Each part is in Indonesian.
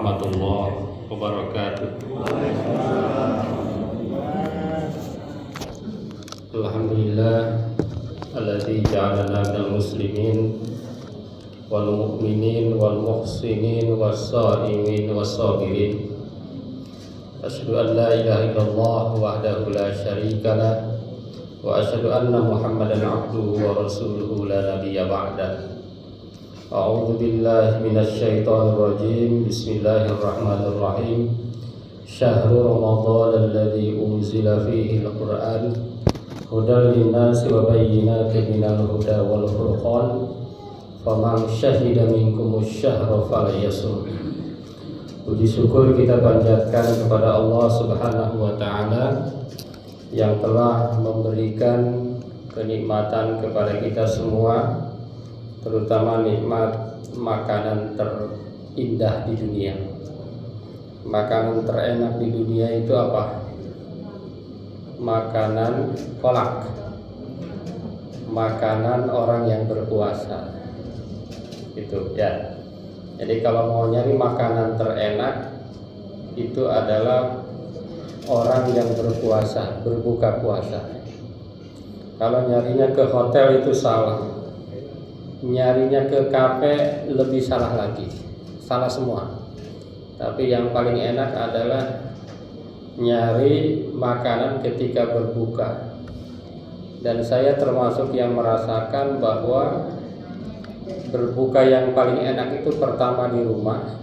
warahmatullahi wabarakatuh. Alhamdulillah alladzi ja'alana minal muslimin wal mu'minin wal muhsinin was shaimin was sabirin. Asyhadu an la ilaha illallah wahdahu la syarika lah wa asyhadu anna Muhammadan abduhu wa rasuluhu la nabiyya ba'dah. A'udzu billahi minasy syaithanir rajim. Bismillahirrahmanirrahim. Syahrul Ramadan alladzi unzila fihi al-Qur'an hudan lin-nasi wa bayyinatin minal huda wal furqan. Faman syahida minkumus syahra falyasum. Puji syukur kita panjatkan kepada Allah Subhanahu wa taala yang telah memberikan kenikmatan kepada kita semua, terutama nikmat makanan terindah di dunia. Makanan terenak di dunia itu apa? Makanan kolak, makanan orang yang berpuasa. Itu ya. Jadi kalau mau nyari makanan terenak itu adalah orang yang berpuasa, berbuka puasa. Kalau nyarinya ke hotel itu salah. Nyarinya ke kafe lebih salah lagi. Salah semua. Tapi yang paling enak adalah nyari makanan ketika berbuka. Dan saya termasuk yang merasakan bahwa berbuka yang paling enak itu pertama di rumah,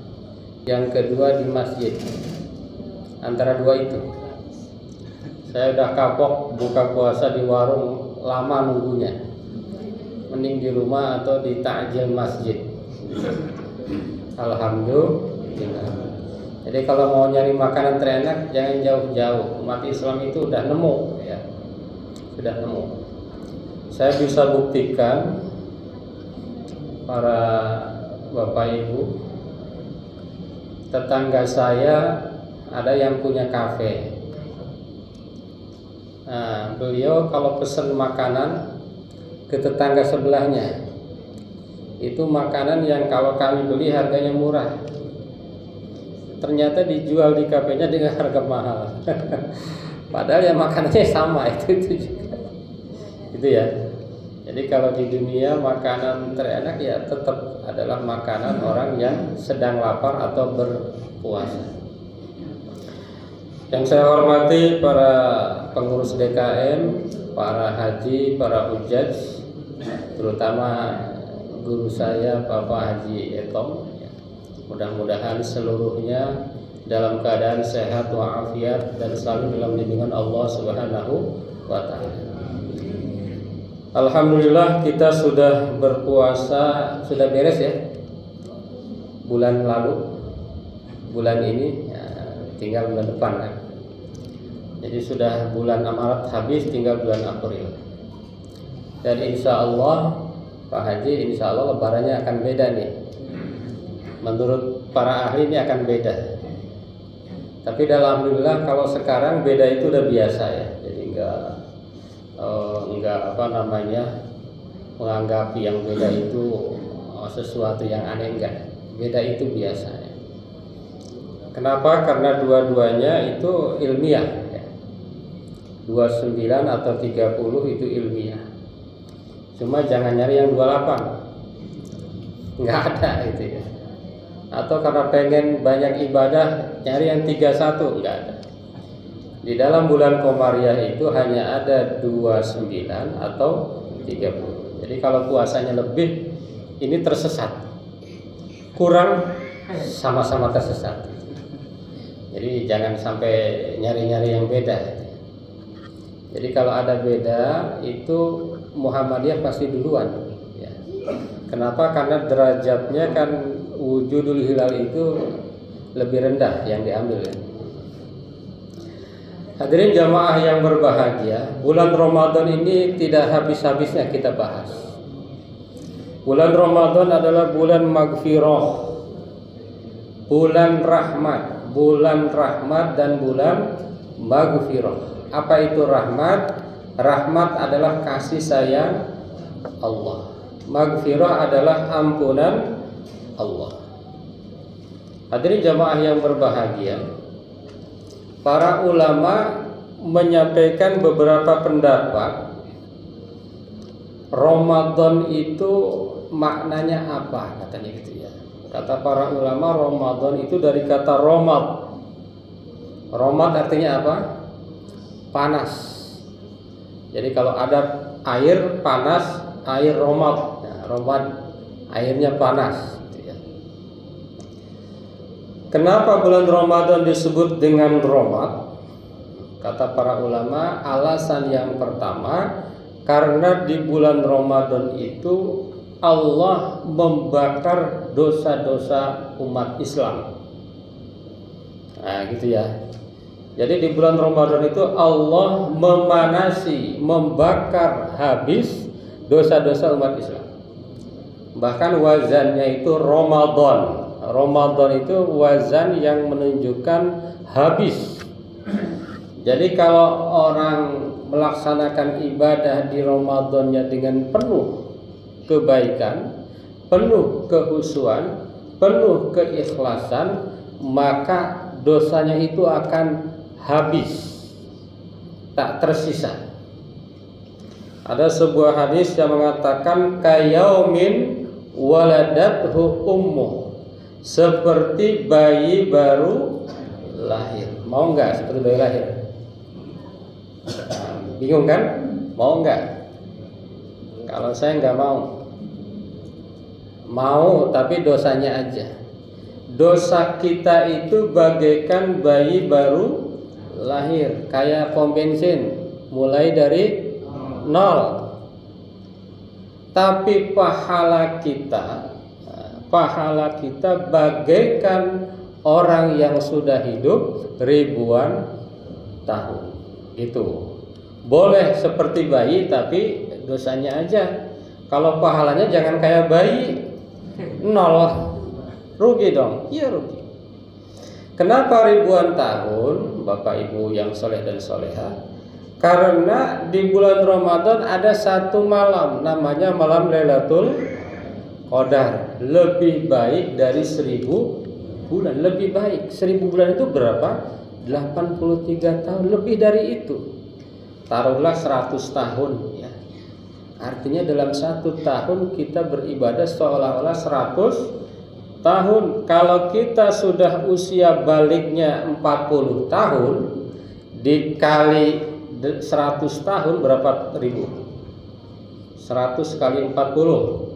yang kedua di masjid. Antara dua itu saya udah kapok buka puasa di warung, lama nunggunya. Mending di rumah atau di takjil masjid. Alhamdulillah. Jadi kalau mau nyari makanan terenak jangan jauh-jauh. Umat Islam itu udah nemu ya. Sudah nemu. Saya bisa buktikan para bapak ibu, tetangga saya ada yang punya kafe. Nah, beliau kalau pesen makanan ke tetangga sebelahnya, itu makanan yang kalau kami beli harganya murah, ternyata dijual di kafenya dengan harga mahal. Padahal ya makanannya sama itu juga. Itu ya. Jadi kalau di dunia makanan terenak ya tetap adalah makanan orang yang sedang lapar atau berpuasa. Yang saya hormati para pengurus DKM, para haji, para hujjaj, terutama guru saya Bapak Haji Etom. Mudah-mudahan seluruhnya dalam keadaan sehat walafiat dan selalu dalam lindungan Allah Subhanahu wa taala. Alhamdulillah kita sudah berpuasa, sudah beres ya bulan lalu, bulan ini ya, tinggal bulan depan kan. Jadi sudah bulan Maret habis, tinggal bulan April. Dan insya Allah Pak Haji, insya Allah lebarannya akan beda nih. Menurut para ahli ini akan beda. Tapi alhamdulillah kalau sekarang beda itu udah biasa ya. Jadi enggak menganggap yang beda itu sesuatu yang aneh, enggak. Beda itu biasa ya. Kenapa? Karena dua-duanya itu ilmiah ya. 29 atau 30 itu ilmiah. Cuma jangan nyari yang 28. Enggak ada itu ya. Atau karena pengen banyak ibadah nyari yang 31, enggak ada. Di dalam bulan Komariah itu hanya ada 29 atau 30. Jadi kalau puasanya lebih, ini tersesat. Kurang, sama-sama tersesat. Jadi jangan sampai nyari-nyari yang beda. Jadi kalau ada beda, itu Muhammadiyah pasti duluan ya. Kenapa? Karena derajatnya kan wujudul hilal itu lebih rendah yang diambil ya. Hadirin jamaah yang berbahagia, bulan Ramadan ini tidak habis-habisnya kita bahas. Bulan Ramadan adalah bulan maghfirah, bulan rahmat dan bulan maghfirah. Apa itu rahmat? Rahmat adalah kasih sayang Allah. Maghfirah adalah ampunan Allah. Hadirin jamaah yang berbahagia, para ulama menyampaikan beberapa pendapat Ramadan itu maknanya apa, katanya gitu ya. Kata para ulama, Ramadan itu dari kata romad. Romad artinya apa? Panas. Jadi kalau ada air panas, air romad. Nah, romad airnya panas gitu ya. Kenapa bulan Ramadan disebut dengan romad? Kata para ulama, alasan yang pertama, karena di bulan Ramadan itu Allah membakar dosa-dosa umat Islam. Nah gitu ya. Jadi di bulan Ramadan itu Allah memanasi, membakar habis dosa-dosa umat Islam. Bahkan wazannya itu Ramadan. Ramadan itu wazan yang menunjukkan habis. Jadi kalau orang melaksanakan ibadah di Ramadannya dengan penuh kebaikan, penuh kehusuan, penuh keikhlasan, maka dosanya itu akan habis, tak tersisa. Ada sebuah hadis yang mengatakan kayaumin waladathu ummuh, seperti bayi baru lahir. Mau enggak seperti bayi lahir? Bingung kan? Mau enggak? Kalau saya enggak mau. Mau tapi dosanya aja. Dosa kita itu bagaikan bayi baru lahir, kayak pom bensin, mulai dari nol. Tapi pahala kita bagaikan orang yang sudah hidup ribuan tahun. Itu boleh seperti bayi, tapi dosanya aja. Kalau pahalanya jangan kayak bayi, nol. Rugi dong, iya rugi. Kenapa ribuan tahun, Bapak Ibu yang soleh dan soleha? Karena di bulan Ramadan ada satu malam, namanya malam Lailatul Qadar. Lebih baik dari 1000 bulan. Lebih baik, 1000 bulan itu berapa? 83 tahun, lebih dari itu. Taruhlah 100 tahun ya. Artinya dalam 1 tahun kita beribadah seolah-olah 100 tahun. Kalau kita sudah usia baliknya 40 tahun dikali 100 tahun berapa ribu? 100 kali 40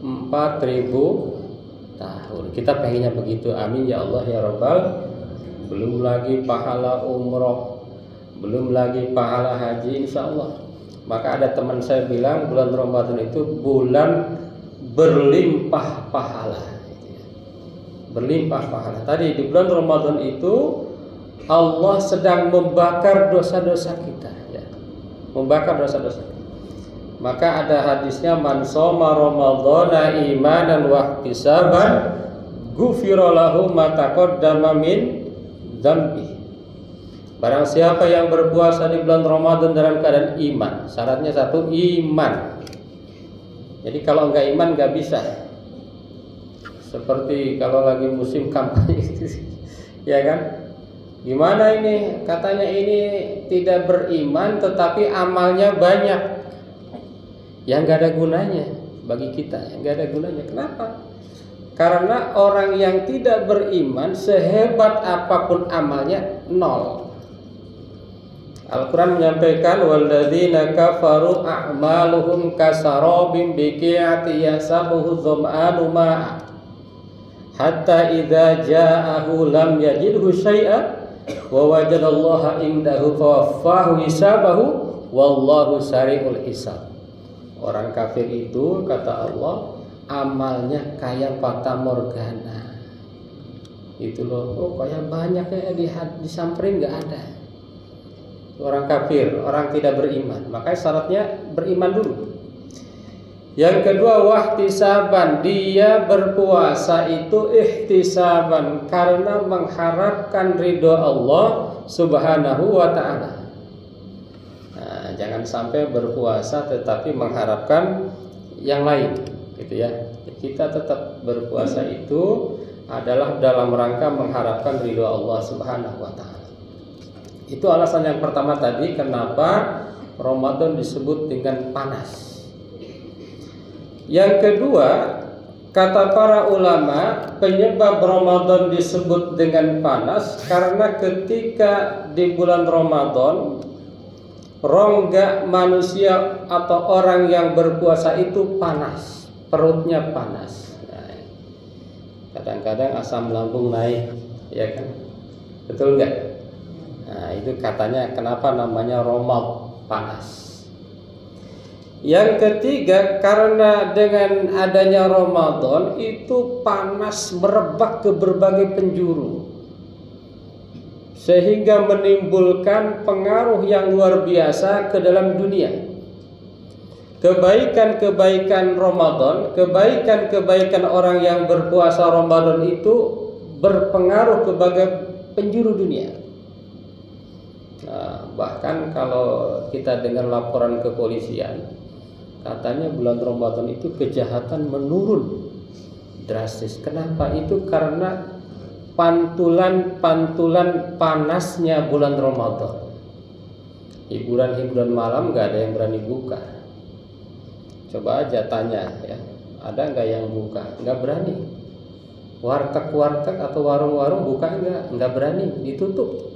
4.000 tahun. Kita pengennya begitu, amin ya Allah ya Rabbal. Belum lagi pahala umroh, belum lagi pahala haji insya Allah. Maka ada teman saya bilang bulan Ramadan itu bulan berlimpah pahala. Berlimpah pahala. Tadi di bulan Ramadan itu Allah sedang membakar dosa-dosa kita ya. Membakar dosa-dosa kita. Maka ada hadisnya, man shoma ramadhana imanan wa ihtisaban ghufira lahu ma taqaddama min dzambi. Barang siapa yang berpuasa di bulan Ramadan dalam keadaan iman, syaratnya satu, iman. Jadi kalau enggak iman enggak bisa. Seperti kalau lagi musim kampanye ya kan? Gimana ini? Katanya ini tidak beriman tetapi amalnya banyak. Yang gak ada gunanya bagi kita, yang gak ada gunanya. Kenapa? Karena orang yang tidak beriman sehebat apapun amalnya nol. Al-Quran menyampaikan walladzina kafaru a'maluhum kasarabim biqi'ati yasabuhu dzam'anu ma'a hatta idza ja'ahu lam yajidhu syai'a wa wajadallaha indahu fawaffahu hisabahu wallahu sari'ul hisab. Orang kafir itu kata Allah amalnya kayak fata morgana. Itu loh, oh kayak banyak ya disamperin nggak ada. Orang kafir, orang tidak beriman. Makanya syaratnya beriman dulu. Yang kedua wahtisaban, dia berpuasa itu ihtisaban karena mengharapkan ridho Allah Subhanahu wa ta'ala. Nah, jangan sampai berpuasa tetapi mengharapkan yang lain, gitu ya. Kita tetap berpuasa itu adalah dalam rangka mengharapkan ridho Allah Subhanahu wa taala. Itu alasan yang pertama tadi kenapa Ramadan disebut dengan panas. Yang kedua, kata para ulama, penyebab Ramadan disebut dengan panas karena ketika di bulan Ramadan rongga manusia atau orang yang berpuasa itu panas, perutnya panas. Kadang-kadang asam lambung naik, ya kan? Betul nggak? Nah, itu katanya kenapa namanya Ramadan, panas. Yang ketiga, karena dengan adanya Ramadan itu panas merebak ke berbagai penjuru, sehingga menimbulkan pengaruh yang luar biasa ke dalam dunia. Kebaikan-kebaikan Ramadan, kebaikan-kebaikan orang yang berpuasa Ramadan itu berpengaruh ke berbagai penjuru dunia. Nah, bahkan kalau kita dengar laporan kepolisian, katanya bulan Ramadan itu kejahatan menurun drastis. Kenapa? Itu karena pantulan panasnya bulan Ramadan. Hiburan-hiburan malam gak ada yang berani buka. Coba aja tanya ya, ada nggak yang buka? Nggak berani. Warteg-warteg atau warung-warung buka nggak berani, ditutup.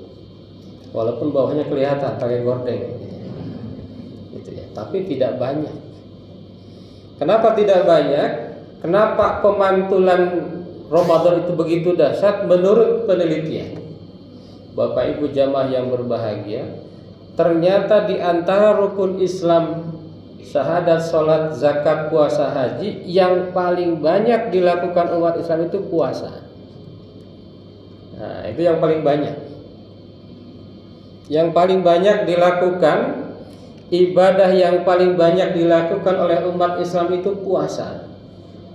Walaupun bawahnya kelihatan pakai gorden, gitu ya. Tapi tidak banyak. Kenapa tidak banyak? Kenapa pemantulan Ramadan itu begitu dahsyat? Menurut penelitian, Bapak Ibu jamaah yang berbahagia, ternyata di antara rukun Islam syahadat, sholat, zakat, puasa, haji, yang paling banyak dilakukan umat Islam itu puasa. Nah, itu yang paling banyak. Yang paling banyak dilakukan, ibadah yang paling banyak dilakukan oleh umat Islam itu puasa.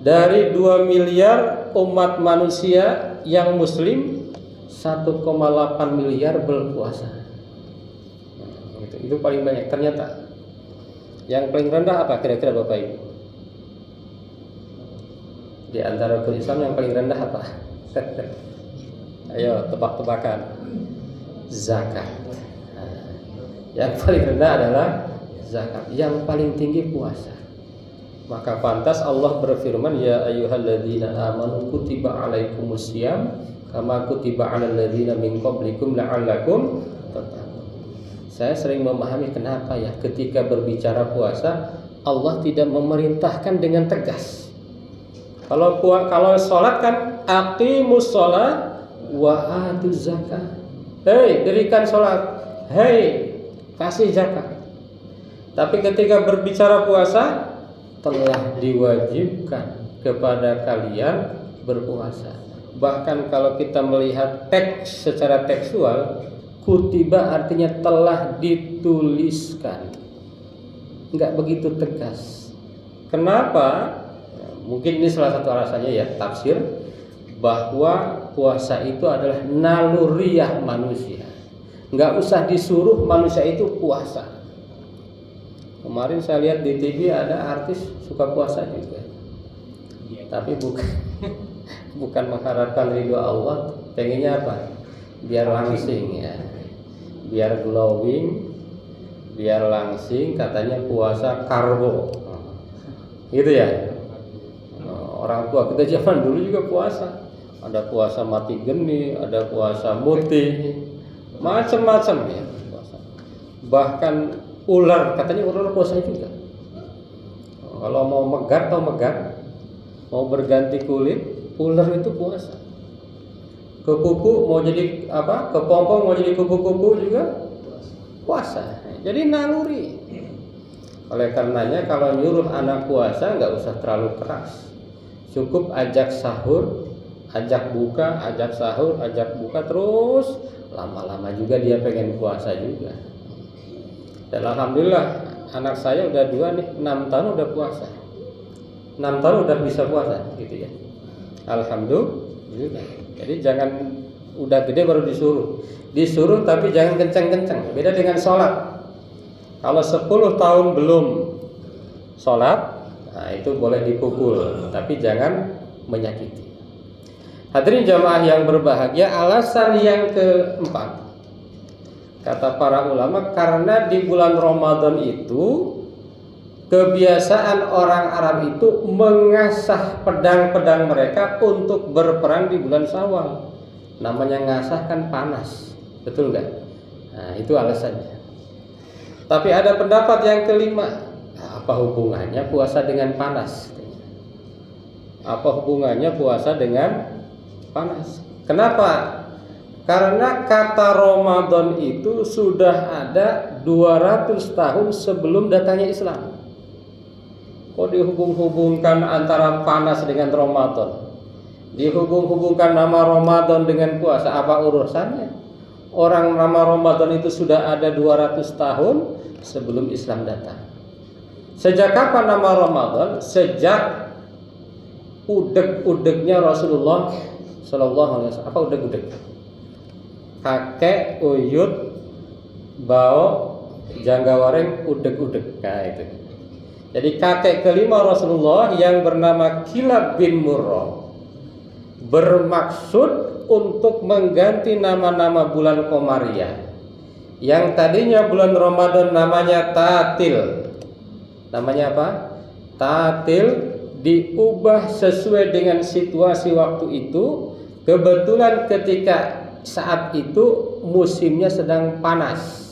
Dari 2 miliar umat manusia yang muslim, 1,8 miliar berpuasa. Nah, itu paling banyak ternyata. Yang paling rendah apa kira-kira Bapak Ibu? Di antara rukun Islam yang paling rendah apa? Ayo tebak-tebakan. Zakat. Nah, yang paling rendah adalah zakat. Yang paling tinggi puasa. Maka pantas Allah berfirman, ya ayyuhalladzina amanu kutiba alaikumusiyam kama kutiba alal ladzina min qablikum la'allakum tattaqun. Saya sering memahami kenapa ya ketika berbicara puasa Allah tidak memerintahkan dengan tegas. Kalau sholat kan aqimus sholat wa atuz zakat. Hei, dirikan sholat. Hei, kasih zakat. Tapi ketika berbicara puasa telah diwajibkan kepada kalian berpuasa. Bahkan kalau kita melihat teks secara tekstual, kutiba artinya telah dituliskan, nggak begitu tegas. Kenapa? Mungkin ini salah satu alasannya ya, tafsir bahwa puasa itu adalah naluriah manusia, nggak usah disuruh manusia itu puasa. Kemarin saya lihat di TV ada artis suka puasa juga, tapi bukan mengharapkan ridho Allah, pengennya apa? Biar langsing ya, biar glowing, biar langsing, katanya puasa karbo, gitu ya. Orang tua kita zaman dulu juga puasa, ada puasa mati geni, ada puasa mutih, macam-macam ya puasa. Bahkan ular, katanya ular puasa juga. Kalau mau megar atau megar, mau berganti kulit, ular itu puasa. Ke kuku mau jadi apa? Kepompong mau jadi kuku-kuku juga puasa. Jadi naluri. Oleh karenanya kalau nyuruh anak puasa nggak usah terlalu keras. Cukup ajak sahur, ajak buka, ajak sahur, ajak buka, terus lama-lama juga dia pengen puasa juga. Dan alhamdulillah anak saya udah 2 nih, 6 tahun udah puasa. 6 tahun udah bisa puasa gitu ya. Alhamdulillah. Jadi jangan udah gede baru disuruh. Disuruh tapi jangan kenceng-kenceng. Beda dengan sholat. Kalau 10 tahun belum sholat, nah itu boleh dipukul, tapi jangan menyakiti. Hadirin jamaah yang berbahagia, alasan yang keempat, kata para ulama, karena di bulan Ramadan itu kebiasaan orang Arab itu mengasah pedang-pedang mereka untuk berperang di bulan Syawal. Namanya ngasah kan panas, betul nggak? Nah, itu alasannya. Tapi ada pendapat yang kelima, apa hubungannya puasa dengan panas? Apa hubungannya puasa dengan panas? Kenapa? Karena kata Ramadan itu sudah ada 200 tahun sebelum datangnya Islam. Kok dihubung-hubungkan antara panas dengan Ramadan? Dihubung-hubungkan nama Ramadan dengan puasa, apa urusannya? Orang nama Ramadan itu sudah ada 200 tahun sebelum Islam datang. Sejak kapan nama Ramadan? Sejak udeg-udegnya Rasulullah Sallallahu Alaihi Wasallam. Apa udeg-udeg? Kakek, uyut, bau, janggawareng, udeg-udeg. Nah itu. Jadi kakek kelima Rasulullah yang bernama Kilab bin Murrah bermaksud untuk mengganti nama-nama bulan Qamariyah. Yang tadinya bulan Ramadan namanya Tatil. Namanya apa? Tatil diubah sesuai dengan situasi waktu itu. Kebetulan ketika saat itu musimnya sedang panas,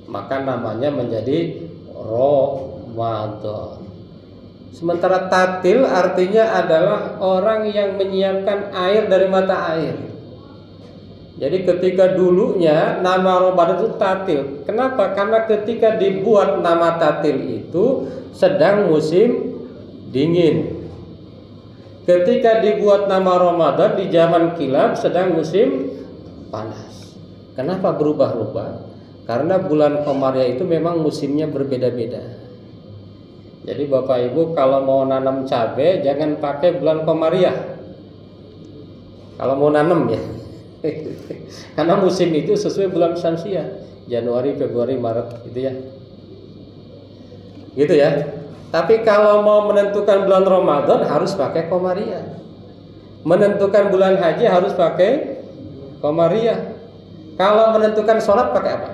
maka namanya menjadi Ramadan. Sementara tatil artinya adalah orang yang menyiapkan air dari mata air. Jadi ketika dulunya nama Ramadan itu tatil. Kenapa? Karena ketika dibuat nama tatil itu sedang musim dingin. Ketika dibuat nama Ramadan di zaman Kilab sedang musim panas. Kenapa berubah-ubah? Karena bulan Qamariyah itu memang musimnya berbeda-beda. Jadi Bapak Ibu kalau mau nanam cabai jangan pakai bulan Qamariyah. Kalau mau nanam ya. Karena musim itu sesuai bulan Syamsiah, Januari, Februari, Maret gitu ya. Gitu ya. Tapi kalau mau menentukan bulan Ramadan harus pakai Qamariyah. Menentukan bulan haji harus pakai Qamariyah. Kalau menentukan sholat pakai apa?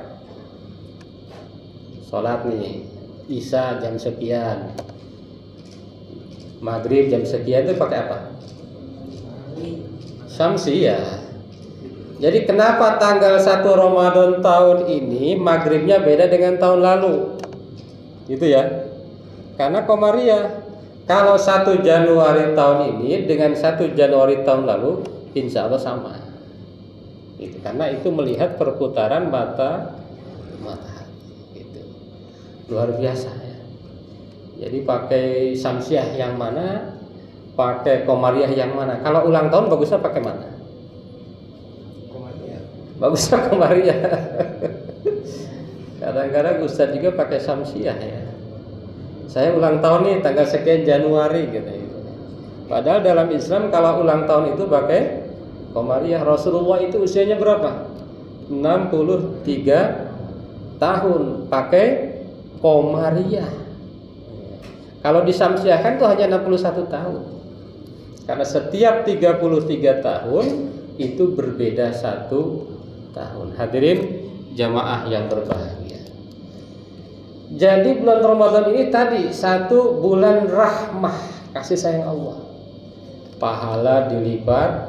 Sholat nih, Isya jam sekian, Maghrib jam sekian, itu pakai apa? Syamsiyah. Jadi kenapa tanggal 1 Ramadan tahun ini Maghribnya beda dengan tahun lalu? Gitu ya. Karena Qamariyah. Kalau 1 Januari tahun ini dengan 1 Januari tahun lalu insya Allah sama. Gitu. Karena itu melihat perputaran matahari. Gitu. Luar biasa ya. Jadi pakai Syamsiah yang mana, pakai Qamariyah yang mana? Kalau ulang tahun bagusnya pakai mana? Qamariyah. Bagusnya Qamariyah. Kadang-kadang Ustadz juga pakai Syamsiah ya. Saya ulang tahun nih tanggal sekian Januari gitu. Padahal dalam Islam kalau ulang tahun itu pakai Qamariyah. Rasulullah itu usianya berapa? 63 tahun pakai Qamariyah. Kalau disamsiahkan itu hanya 61 tahun. Karena setiap 33 tahun itu berbeda 1 tahun. Hadirin jamaah yang berbahagia. Jadi bulan Ramadan ini tadi 1 bulan rahmah, kasih sayang Allah. Pahala dilipat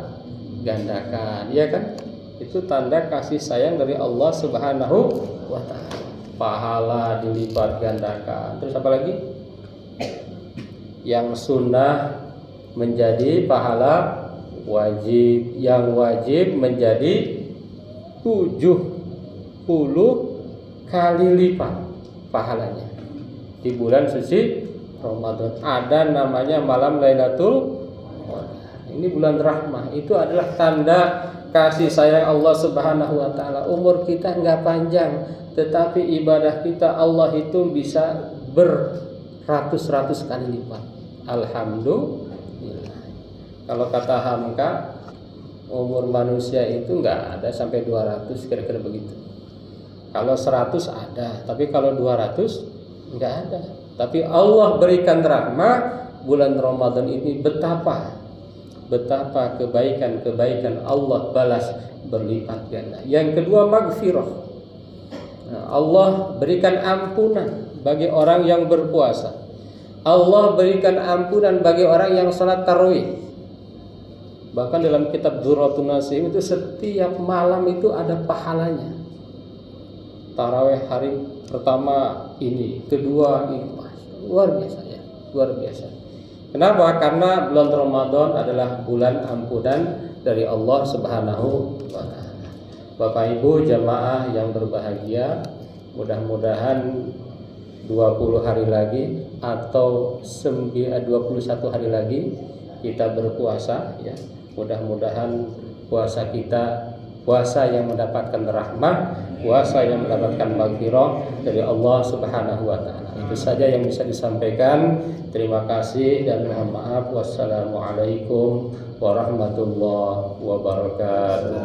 gandakan, ya kan? Itu tanda kasih sayang dari Allah Subhanahu wa taala. Pahala dilipat gandakan. Terus apa lagi? Yang sunnah menjadi pahala wajib, yang wajib menjadi 70 kali lipat pahalanya. Di bulan suci Ramadan ada namanya malam Lailatul Qadar. Ini bulan rahmah. Itu adalah tanda kasih sayang Allah Subhanahu wa taala. Umur kita enggak panjang, tetapi ibadah kita Allah itu bisa beratus-ratus kali lipat. Alhamdulillah. Kalau kata Hamka, umur manusia itu enggak ada sampai 200, kira-kira begitu. Kalau 100 ada, tapi kalau 200 enggak ada. Tapi Allah berikan rahmah bulan Ramadan ini, betapa betapa kebaikan-kebaikan Allah balas berlipat ganda. Yang kedua, maghfirah. Allah berikan ampunan bagi orang yang berpuasa. Allah berikan ampunan bagi orang yang salat tarawih. Bahkan dalam kitab Dzurratun Nasim itu setiap malam itu ada pahalanya. Tarawih hari pertama ini, kedua ini, luar biasa ya, luar biasa. Kenapa? Karena bulan Ramadan adalah bulan ampunan dari Allah Subhanahu wa taala. Bapak Ibu jamaah yang berbahagia, mudah-mudahan 20 hari lagi atau 21 hari lagi kita berpuasa ya. Mudah-mudahan puasa kita puasa yang mendapatkan rahmat, puasa yang mendapatkan maghfirah dari Allah Subhanahu wa taala. Itu saja yang bisa disampaikan. Terima kasih dan mohon maaf. Wassalamualaikum warahmatullahi wabarakatuh.